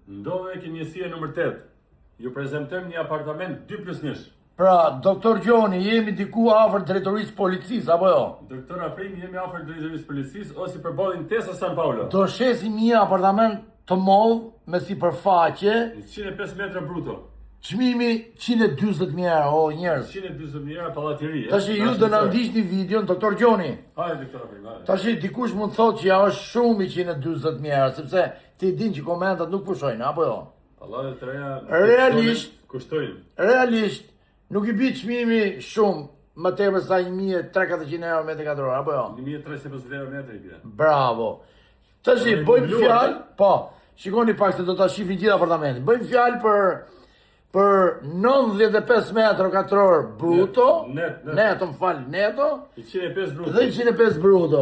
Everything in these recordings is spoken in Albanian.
Ndodhe njësia nëmër 8. Ju prezantojmë një apartament 2+1. Pra, doktor Gjoni, jemi diku afër drejtorisë policisë, apo jo? Doktor Afrimi, jemi afër drejtorisë policisë ose përballë Intesa San Paolo. Do shesim një apartament të madh me sipërfaqe, 105 metra bruto. çmimi 140.000 euro, o njerëz. 140.000 euro pallatiri. Tash ju do na ndiqni videon, doktor Gjoni. Hajde doktor Afrimi, hajde. Tash dikush mund të thotë që ja është shumë i 140.000 euro, sepse ti din që komentat nuk pushojnë, apo jo? Pallatet të reja Realisht kushtojnë. Realisht nuk i bie çmimi shumë më tepër sa 1.300-400 euro metri katror, apo jo? 1.350 euro metri bie. Bravo. Tash bëjmë fjalë, po, shikoni pak se do ta shihni gjithë apartamentin. Bëjmë fjalë për 95 metra katror bruto, neto, më fal, neto, 105 bruto. dhe 105 bruto.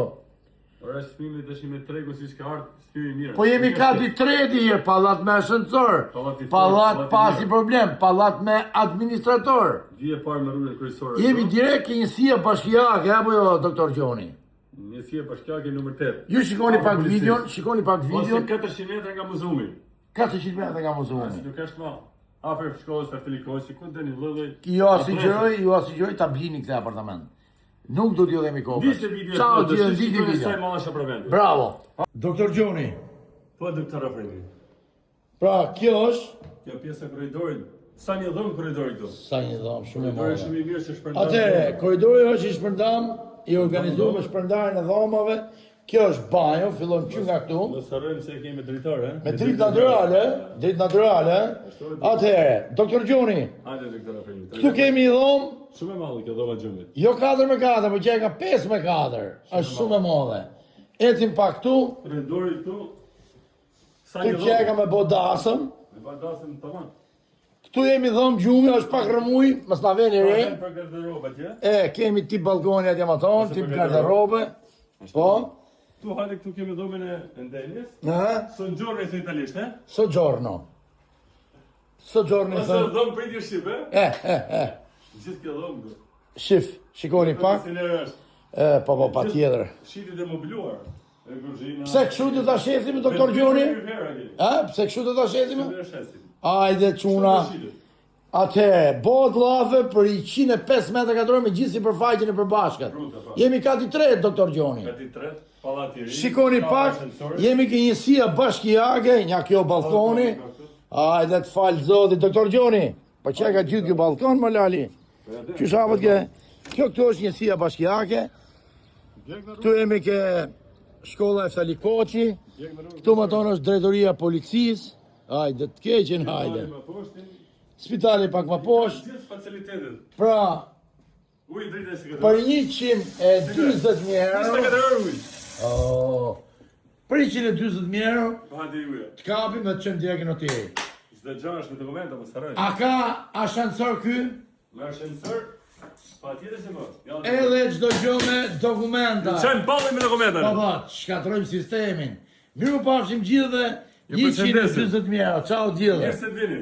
Ora çmimi tash me tregu siç ka ardhur, shpyri mirë. Po jemi kati 3 herë, pallat me ascensor, pallat pasi problem, pallat me administrator. Vije parë me rrugën kryesore. Jemi direkt ke njësia bashkiake, apo jo, doktor Gjoni? Njësia bashkiake nëmër 8. Ju shikoni pak videon, Ose 400 metra nga muzumi. 400 metra nga muzumi. Si nuk është më afër shkollës Fertilikosi, ku deni lloj. Ju asiguroj ta blini këtë apartament. Nuk do t'ju dhemi kokës. Dishte video. Ciao, dishte video. Sa mallasha për vendin. Bravo. Doktor Gjoni. Po doktor Afrimi. Pra, kjo është Kjo pjesa e korridorit. Sa një dhom korridori këtu. sa një dhomë shumë e Korridori madhe. shumë i mirë se shpërndan. Atëre, korridori është i shpërndam, i organizuar me shpërndarjen e dhomave. Kjo është banjo, fillon që nga këtu. Mos harrojmë se kemi dritor, Me dritë natyrale. Atëre, doktor Gjoni, Hajde doktor Afrimi. këtu kemi një dhomë, Shumë e madhe kjo dhoma gjumit. jo 4x4, por që e ka 5x4. Është shumë e madhe. Ecim pak këtu, Korridori këtu. Sa këtu që e ka me bodasëm. Me bardasën tamam. Këtu jemi dhomë gjumi, është pak rëmuj, mos na veni re. Për garderoba atje. Kemi tip balkoni atje më tonë, tip garderobe. Po, Tu hajde këtu kemi dhomën e ndenjes. aha, Soggiorno in italiano, eh? Soggiorno. Soggiorno Ose thënë. dhomë për i shqip, eh? Gjithë kjo dhomë do. Shif, shikoni pak. Si ne është. Po, pa tjetër. Shitit e mobiluar. E kuzhina. Pse kështu do ta shesim, doktor Gjoni? Pse kështu do ta shesim? Ajde, çuna. Atëherë, bëhet llafe për 105 metra katror me gjithë sipërfaqen e përbashkët. Jemi kati 3, doktor Gjoni. Gati 3, pallatiri. Shikoni pak, jemi ke njësia bashkiake, nga kjo balkoni. Ajde të falë zoti, doktor Gjoni. Po që ka gjithë kjo balkon, më lali? Që shabët ke? Kjo këtu është njësia bashkiake. Këtu jemi ke shkolla e Ftali Koçi. Këtu më tonë është drejtoria policisë. Ajde, të keqen, hajde. Spitali pak më poshtë. Gjithë facilitetet. Pra, Ujë dritë e sekretar. për 120.000 euro. 24 euro ujë. Për 120.000 euro, Hajde ujë. të kapi me të qëmë direkt në tjeri. Çdo gjë është me dokumenta, mos harroj. A ka ascensor ky? Me ascensor. Patjetër se mo. Edhe çdo gjë me dokumenta. Çajm balli me dokumenta. Po, shkatrojmë sistemin. Miru pafshim gjithë dhe Ju përshëndesim. 120.000 euro. Ciao gjithë. Mirë se vini.